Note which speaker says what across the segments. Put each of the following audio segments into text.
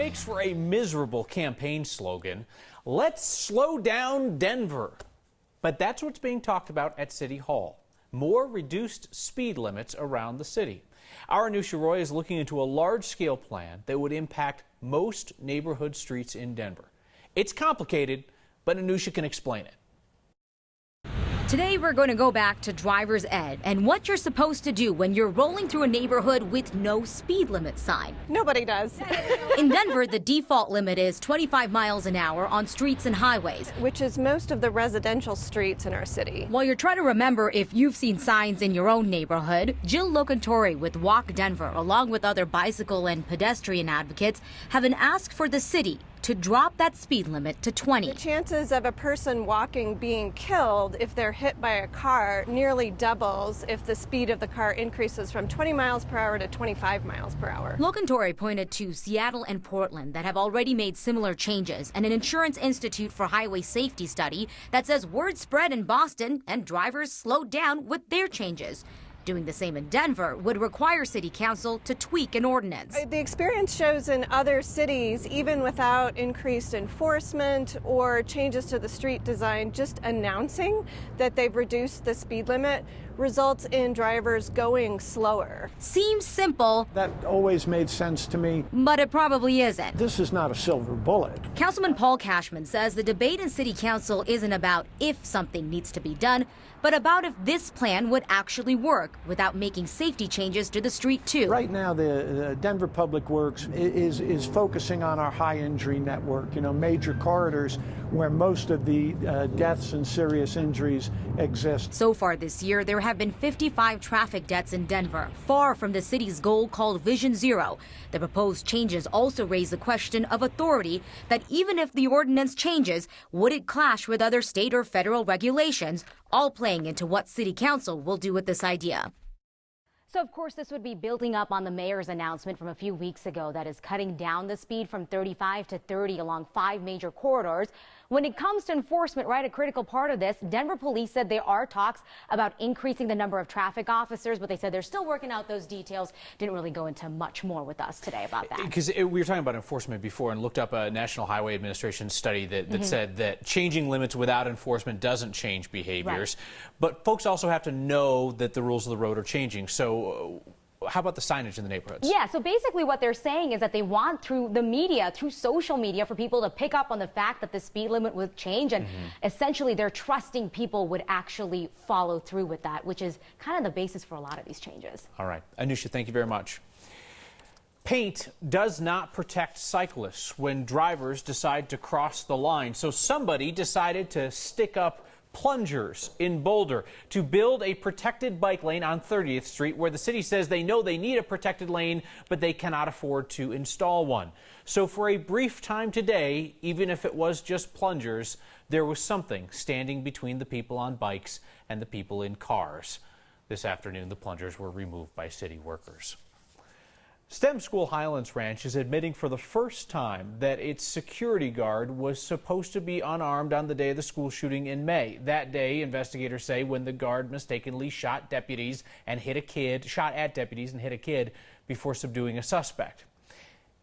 Speaker 1: makes for a miserable campaign slogan. Let's slow down Denver. But that's what's being talked about at City Hall. More reduced speed limits around the city. Our Anusha Roy is looking into a large-scale plan that would impact most neighborhood streets in Denver. It's complicated, but Anusha can explain it.
Speaker 2: Today we're going to go back to driver's ed and what you're supposed to do when you're rolling through a neighborhood with no speed limit sign.
Speaker 3: Nobody does.
Speaker 2: In Denver, the default limit is 25 miles an hour on streets and highways,
Speaker 3: Which is most of the residential streets in our city.
Speaker 2: While you're trying to remember if you've seen signs in your own neighborhood, Jill Locantori with Walk Denver, along with other bicycle and pedestrian advocates, have been asked for the city to drop that speed limit to 20.
Speaker 3: The chances of a person walking being killed if they're hit by a car nearly doubles if the speed of the car increases from 20 miles per hour to 25 miles per hour.
Speaker 2: Locantori pointed to Seattle and Portland that have already made similar changes, and an Insurance Institute for Highway Safety study that says word spread in Boston and drivers slowed down with their changes. Doing the same in Denver would require City Council to tweak an ordinance.
Speaker 3: The experience shows in other cities, even without increased enforcement or changes to the street design, just announcing that they've reduced the speed limit results in drivers going slower.
Speaker 2: Seems simple.
Speaker 4: That always made sense to me.
Speaker 2: But it probably isn't.
Speaker 4: This is not a silver bullet.
Speaker 2: Councilman Paul Cashman says the debate in City Council isn't about if something needs to be done, but about if this plan would actually work without making safety changes to the street too.
Speaker 4: Right now, the Denver Public Works is focusing on our high injury network, major corridors where most of the deaths and serious injuries exist.
Speaker 2: So far this year, there have been 55 traffic deaths in Denver, far from the city's goal called Vision Zero. The proposed changes also raise the question of authority, that even if the ordinance changes, would it clash with other state or federal regulations, all playing into what City Council will do with this idea. So, of course, this would be building up on the mayor's announcement from a few weeks ago that is cutting down the speed from 35 to 30 along 5 major corridors. When it comes to enforcement, right, a critical part of this, Denver police said there are talks about increasing the number of traffic officers, but they said they're still working out those details. Didn't really go into much more with us today about that.
Speaker 1: Because we were talking about enforcement before and looked up a National Highway Administration study that said that changing limits without enforcement doesn't change behaviors. Right. But folks also have to know that the rules of the road are changing. So how about the signage in the neighborhoods? Yeah,
Speaker 2: so basically what they're saying is that they want through the media, through social media, for people to pick up on the fact that the speed limit would change, and essentially they're trusting people would actually follow through with that, which is kind of the basis for a lot of these changes.
Speaker 1: All right. Anusha, thank you very much. Paint does not protect cyclists when drivers decide to cross the line, so somebody decided to stick up plungers in Boulder to build a protected bike lane on 30th Street, where the city says they know they need a protected lane, but they cannot afford to install one. So for a brief time today, even if it was just plungers, there was something standing between the people on bikes and the people in cars. This afternoon, the plungers were removed by city workers. STEM School Highlands Ranch is admitting for the first time that its security guard was supposed to be unarmed on the day of the school shooting in May. That day, investigators say, when the guard mistakenly shot at deputies and hit a kid before subduing a suspect.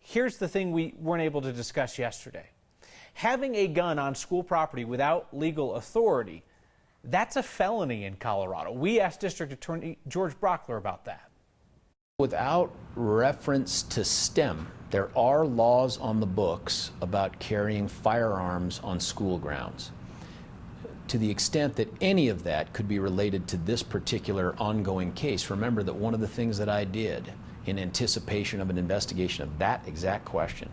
Speaker 1: Here's the thing we weren't able to discuss yesterday. Having a gun on school property without legal authority, that's a felony in Colorado. We asked District Attorney George Brockler about that.
Speaker 5: Without reference to STEM, there are laws on the books about carrying firearms on school grounds. To the extent that any of that could be related to this particular ongoing case, remember that one of the things that I did in anticipation of an investigation of that exact question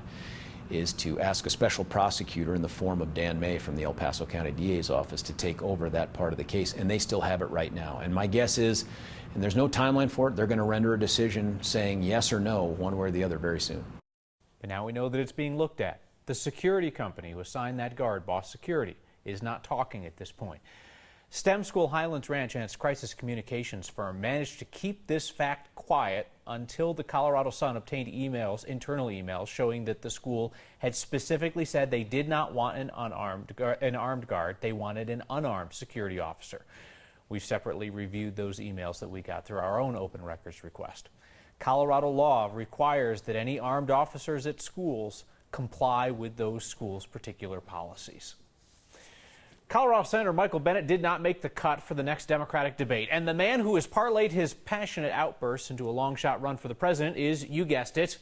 Speaker 5: is to ask a special prosecutor in the form of Dan May from the El Paso County DA's office to take over that part of the case, and they still have it right now. And my guess is, and there's no timeline for it, they're going to render a decision saying yes or no, one way or the other, very soon.
Speaker 1: But now we know that it's being looked at. The security company who assigned that guard, Boss Security, is not talking at this point. STEM School Highlands Ranch and its crisis communications firm managed to keep this fact quiet until the Colorado Sun obtained internal emails showing that the school had specifically said they did not want an armed guard, they wanted an unarmed security officer. We've separately reviewed those emails that we got through our own open records request. Colorado law requires that any armed officers at schools comply with those schools' particular policies. Colorado Senator Michael Bennet did not make the cut for the next Democratic debate, and the man who has parlayed his passionate outbursts into a long-shot run for the president is, you guessed it,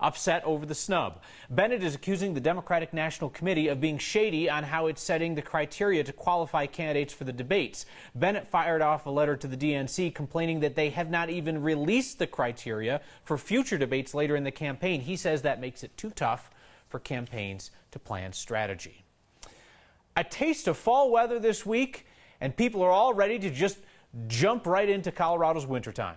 Speaker 1: upset over the snub. Bennet is accusing the Democratic National Committee of being shady on how it's setting the criteria to qualify candidates for the debates. Bennet fired off a letter to the DNC complaining that they have not even released the criteria for future debates later in the campaign. He says that makes it too tough for campaigns to plan strategy. A taste of fall weather this week, and people are all ready to just jump right into Colorado's wintertime.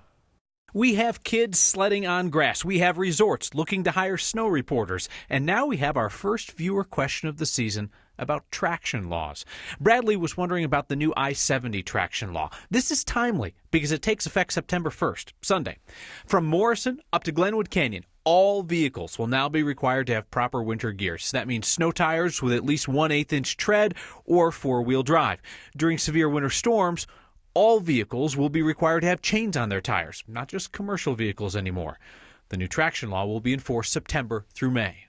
Speaker 1: We have kids sledding on grass. We have resorts looking to hire snow reporters. And now we have our first viewer question of the season about traction laws. Bradley was wondering about the new I-70 traction law. This is timely because it takes effect September 1st, Sunday. From Morrison up to Glenwood Canyon, all vehicles will now be required to have proper winter gear. So that means snow tires with at least 1/8-inch tread or four-wheel drive. During severe winter storms, all vehicles will be required to have chains on their tires, not just commercial vehicles anymore. The new traction law will be enforced September through May.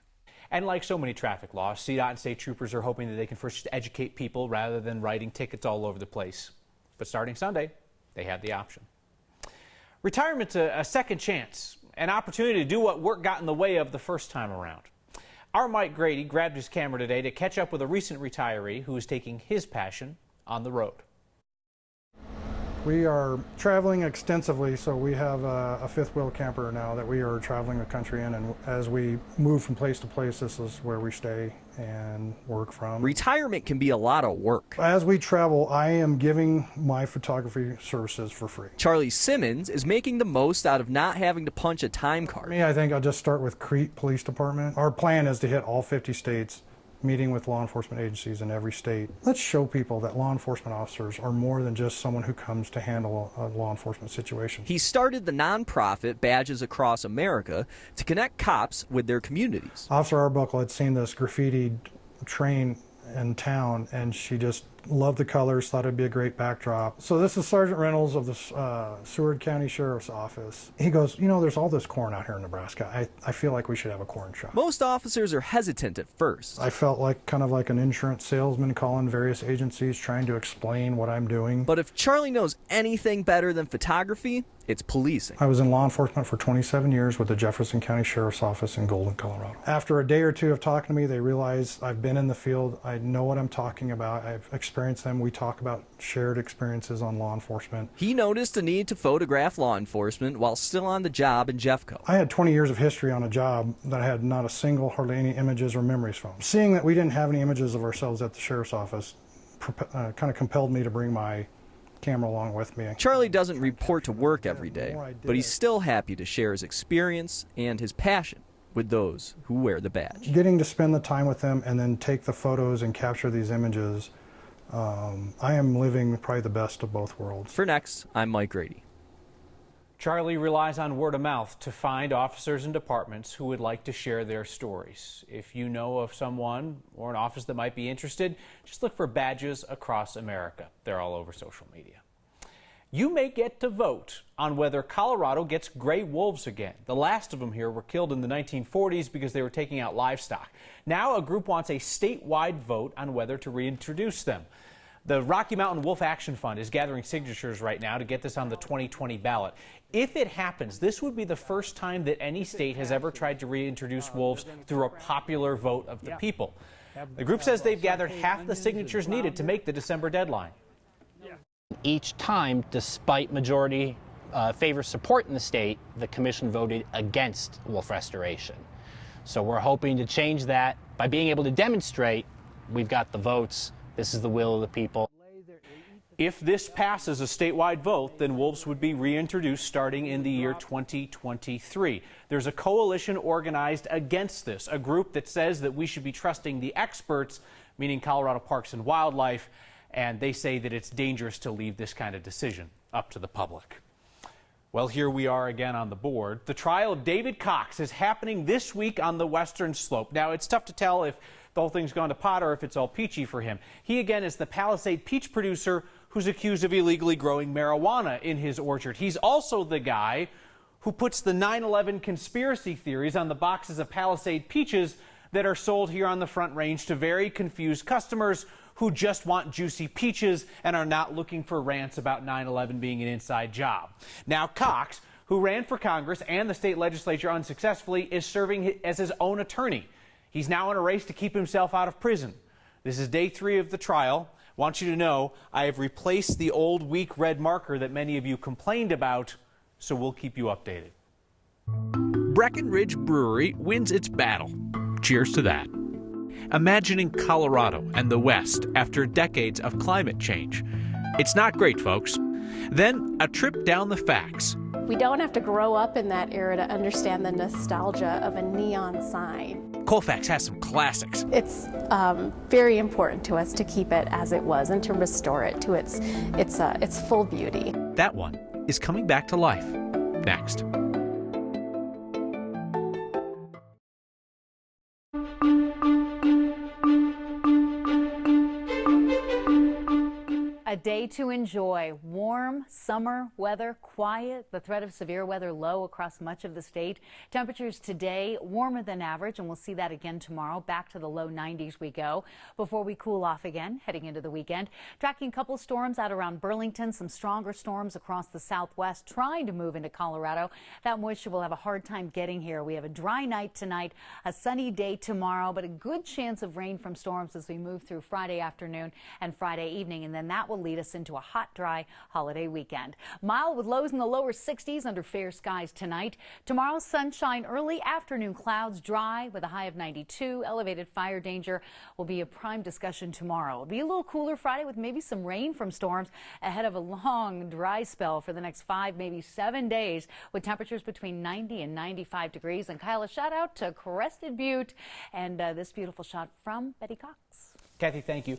Speaker 1: And like so many traffic laws, CDOT and state troopers are hoping that they can first educate people rather than writing tickets all over the place. But starting Sunday, they have the option. Retirement's a second chance, an opportunity to do what work got in the way of the first time around. Our Mike Grady grabbed his camera today to catch up with a recent retiree who is taking his passion on the road.
Speaker 6: We are traveling extensively, so we have a fifth wheel camper now that we are traveling the country in, and as we move from place to place, this is where we stay and work from.
Speaker 7: Retirement can be a lot of work.
Speaker 6: As we travel, I am giving my photography services for free.
Speaker 7: Charlie Simmons is making the most out of not having to punch a time card.
Speaker 6: For me, I think I'll just start with Crete Police Department. Our plan is to hit all 50 states, meeting with law enforcement agencies in every state. Let's show people that law enforcement officers are more than just someone who comes to handle a law enforcement situation.
Speaker 7: He started the nonprofit Badges Across America to connect cops with their communities.
Speaker 6: Officer Arbuckle had seen this graffitied train in town, and she just loved the colors, thought it'd be a great backdrop. So this is Sergeant Reynolds of the Seward County Sheriff's Office. He goes, you know, there's all this corn out here in Nebraska. I feel like we should have a corn shop.
Speaker 7: Most officers are hesitant at first.
Speaker 6: I felt like kind of like an insurance salesman calling various agencies trying to explain what I'm doing.
Speaker 7: But if Charlie knows anything better than photography, it's policing.
Speaker 6: I was in law enforcement for 27 years with the Jefferson County Sheriff's Office in Golden, Colorado. After a day or two of talking to me, they realize I've been in the field. I know what I'm talking about. I've experienced them. We talk about shared experiences on law enforcement.
Speaker 7: He noticed a need to photograph law enforcement while still on the job in Jeffco.
Speaker 6: I had 20 years of history on a job that I had not a single, hardly any images or memories from. Seeing that we didn't have any images of ourselves at the Sheriff's Office kind of compelled me to bring my camera along with me.
Speaker 7: Charlie doesn't report to work every day, but he's still happy to share his experience and his passion with those who wear the badge.
Speaker 6: Getting to spend the time with them and then take the photos and capture these images, I am living probably the best of both worlds.
Speaker 7: For Next, I'm Mike Grady.
Speaker 1: Charlie relies on word of mouth to find officers and departments who would like to share their stories. If you know of someone or an office that might be interested, just look for Badges Across America. They're all over social media. You may get to vote on whether Colorado gets gray wolves again. The last of them here were killed in the 1940s because they were taking out livestock. Now a group wants a statewide vote on whether to reintroduce them. The Rocky Mountain Wolf Action Fund is gathering signatures right now to get this on the 2020 ballot. If it happens, this would be the first time that any state has ever tried to reintroduce wolves through a popular vote of the people. The group says they've gathered half the signatures needed to make the December deadline.
Speaker 8: Each time, despite majority favor support in the state, the commission voted against wolf restoration. So we're hoping to change that by being able to demonstrate we've got the votes. This is the will of the people.
Speaker 1: If this passes a statewide vote, then wolves would be reintroduced starting in the year 2023. There's a coalition organized against this, a group that says that we should be trusting the experts, meaning Colorado Parks and Wildlife, and they say that it's dangerous to leave this kind of decision up to the public. Well, here we are again on the board. The trial of David Cox is happening this week on the Western Slope. Now, it's tough to tell if the whole thing's gone to pot or if it's all peachy for him. He, again, is the Palisade peach producer who's accused of illegally growing marijuana in his orchard. He's also the guy who puts the 9/11 conspiracy theories on the boxes of Palisade peaches that are sold here on the Front Range to very confused customers who just want juicy peaches and are not looking for rants about 9/11 being an inside job. Now Cox, who ran for Congress and the state legislature unsuccessfully, is serving as his own attorney. He's now in a race to keep himself out of prison. This is day 3 of the trial. I want you to know I have replaced the old weak red marker that many of you complained about, so we'll keep you updated.
Speaker 9: Breckenridge Brewery wins its battle. Cheers to that. Imagining Colorado and the West after decades of climate change. It's not great, folks. Then a trip down the facts.
Speaker 10: We don't have to grow up in that era to understand the nostalgia of a neon sign.
Speaker 9: Colfax has some classics.
Speaker 10: It's very important to us to keep it as it was and to restore it to its full beauty.
Speaker 9: That one is coming back to life. Next.
Speaker 11: A day to enjoy. Warm summer weather, quiet, the threat of severe weather low across much of the state. Temperatures today warmer than average, and we'll see that again tomorrow. Back to the low 90s we go before we cool off again heading into the weekend. Tracking a couple storms out around Burlington, some stronger storms across the southwest trying to move into Colorado. That moisture will have a hard time getting here. We have a dry night tonight, a sunny day tomorrow, but a good chance of rain from storms as we move through Friday afternoon and Friday evening, and then that will lead us into a hot, dry holiday weekend. Mild with lows in the lower 60s under fair skies tonight. Tomorrow, sunshine, early afternoon clouds, dry with a high of 92. Elevated fire danger will be a prime discussion tomorrow. It'll be a little cooler Friday with maybe some rain from storms ahead of a long, dry spell for the next 5, maybe 7 days with temperatures between 90 and 95 degrees. And Kyle, a shout out to Crested Butte and this beautiful shot from Betty Cox.
Speaker 1: Kathy, thank you.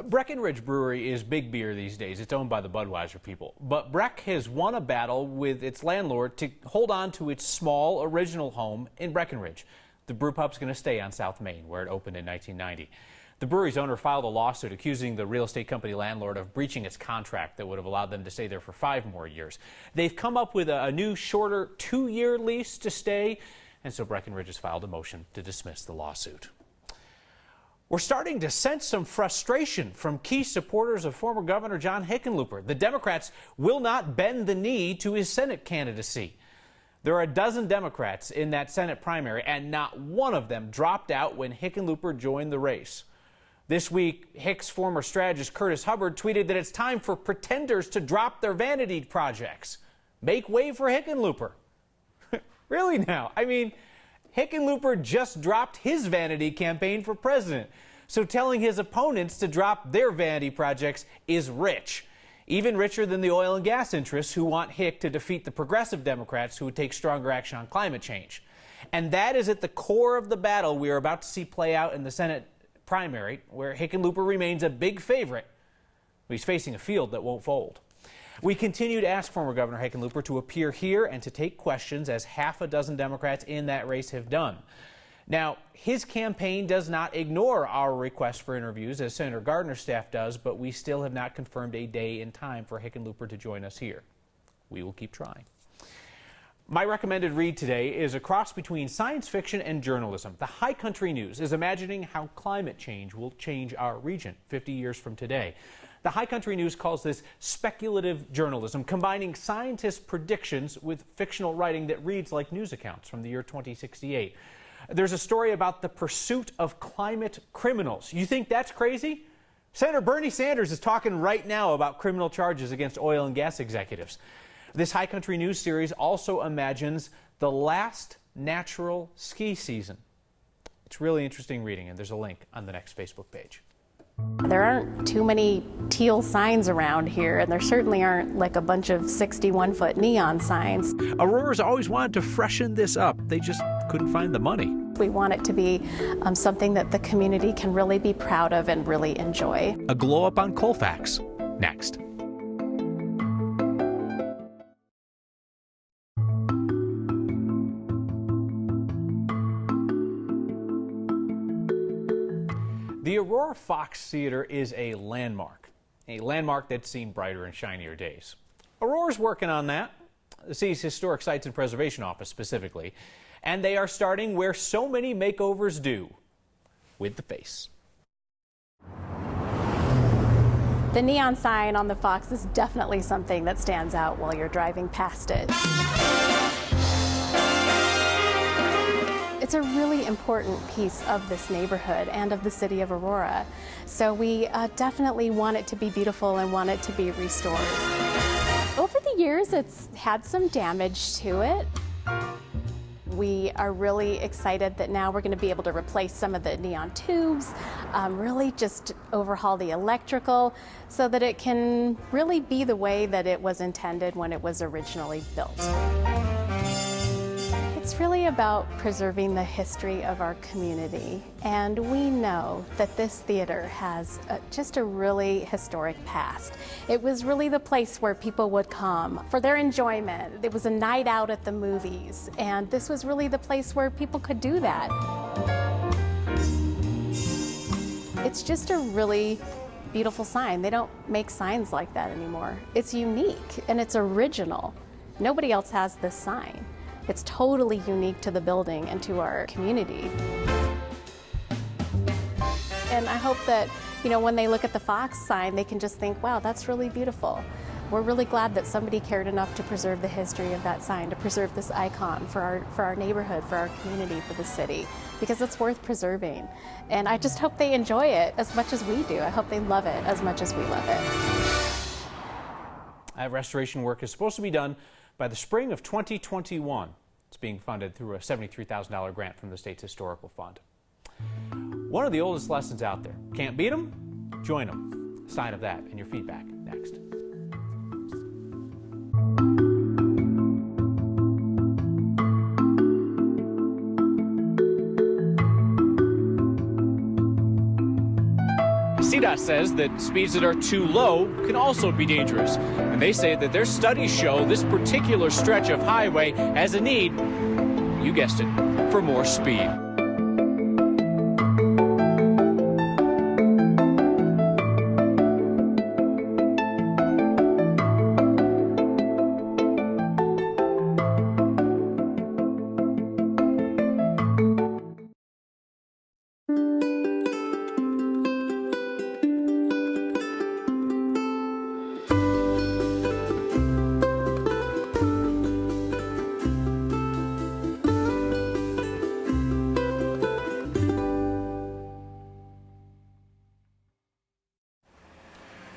Speaker 1: Breckenridge Brewery is big beer these days. It's owned by the Budweiser people. But Breck has won a battle with its landlord to hold on to its small original home in Breckenridge. The brewpub's going to stay on South Main, where it opened in 1990. The brewery's owner filed a lawsuit accusing the real estate company landlord of breaching its contract that would have allowed them to stay there for 5 more years. They've come up with a new, shorter 2-year lease to stay, and so Breckenridge has filed a motion to dismiss the lawsuit. We're starting to sense some frustration from key supporters of former Governor John Hickenlooper. The Democrats will not bend the knee to his Senate candidacy. There are a dozen Democrats in that Senate primary, and not one of them dropped out when Hickenlooper joined the race. This week, Hick's former strategist Curtis Hubbard tweeted that it's time for pretenders to drop their vanity projects. Make way for Hickenlooper. Really now? I mean, Hickenlooper just dropped his vanity campaign for president. So telling his opponents to drop their vanity projects is rich. Even richer than the oil and gas interests who want Hick to defeat the progressive Democrats who would take stronger action on climate change. And that is at the core of the battle we are about to see play out in the Senate primary, where Hickenlooper remains a big favorite. He's facing a field that won't fold. We continue to ask former Governor Hickenlooper to appear here and to take questions, as half a dozen Democrats in that race have done. Now, his campaign does not ignore our request for interviews, as Senator Gardner's staff does, but we still have not confirmed a day and time for Hickenlooper to join us here. We will keep trying. My recommended read today is a cross between science fiction and journalism. The High Country News is imagining how climate change will change our region 50 years from today. The High Country News calls this speculative journalism, combining scientists' predictions with fictional writing that reads like news accounts from the year 2068. There's a story about the pursuit of climate criminals. You think that's crazy? Senator Bernie Sanders is talking right now about criminal charges against oil and gas executives. This High Country News series also imagines the last natural ski season. It's really interesting reading, and there's a link on the next Facebook page.
Speaker 10: There aren't too many teal signs around here, and there certainly aren't like a bunch of 61-foot neon signs.
Speaker 9: Aurora's always wanted to freshen this up. They just couldn't find the money.
Speaker 10: We want it to be something that the community can really be proud of and really enjoy.
Speaker 9: A glow up on Colfax. Next.
Speaker 1: The Aurora Fox Theatre is a landmark that's seen brighter and shinier days. Aurora's working on that. the city's Historic Sites and Preservation Office specifically. And they are starting where so many makeovers do, with the face.
Speaker 10: The neon sign on the Fox is definitely something that stands out while you're driving past it. It's a really important piece of this neighborhood and of the city of Aurora. So we definitely want it to be beautiful and want it to be restored. Over the years, it's had some damage to it. We are really excited that now we're going to be able to replace some of the neon tubes, really just overhaul the electrical so that it can really be the way that it was intended when it was originally built. It's really about preserving the history of our community, and we know that this theater has just a really historic past. It was really the place where people would come for their enjoyment. It was a night out at the movies, and this was really the place where people could do that. It's just a really beautiful sign. They don't make signs like that anymore. It's unique and it's original. Nobody else has this sign. It's totally unique to the building and to our community. And I hope that, when they look at the Fox sign, they can just think, wow, that's really beautiful. We're really glad that somebody cared enough to preserve the history of that sign, to preserve this icon for our neighborhood, for our community, for the city, because it's worth preserving. And I just hope they enjoy it as much as we do. I hope they love it as much as we love it.
Speaker 1: That restoration work is supposed to be done by the spring of 2021. It's being funded through a $73,000 grant from the state's historical fund. One of the oldest lessons out there. Can't beat them? Join them. Sign of that and your feedback next.
Speaker 9: CDOT says that speeds that are too low can also be dangerous. And they say that their studies show this particular stretch of highway has a need, you guessed it, for more speed.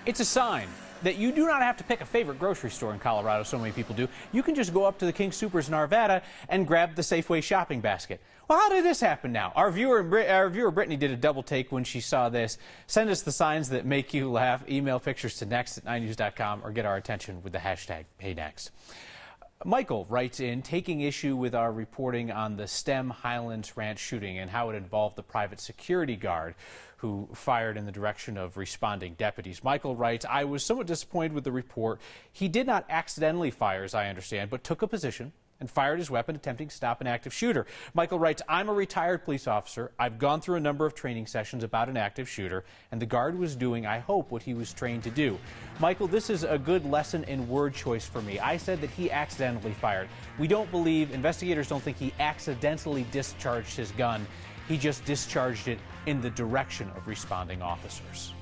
Speaker 1: It's a sign that you do not have to pick a favorite grocery store in Colorado, so many people do. You can just go up to the King Soopers in Arvada and grab the Safeway shopping basket. Well, how did this happen now? Our viewer Brittany did a double take when she saw this. Send us the signs that make you laugh. Email pictures to next@9news.com or get our attention with the hashtag #PayNext. Michael writes in, taking issue with our reporting on the STEM Highlands Ranch shooting and how it involved the private security guard who fired in the direction of responding deputies. Michael writes, I was somewhat disappointed with the report. He did not accidentally fire, as I understand, but took a position and fired his weapon attempting to stop an active shooter. Michael writes, I'm a retired police officer. I've gone through a number of training sessions about an active shooter, and the guard was doing, I hope, what he was trained to do. Michael, this is a good lesson in word choice for me. I said that he accidentally fired. Investigators don't think he accidentally discharged his gun. He just discharged it in the direction of responding officers.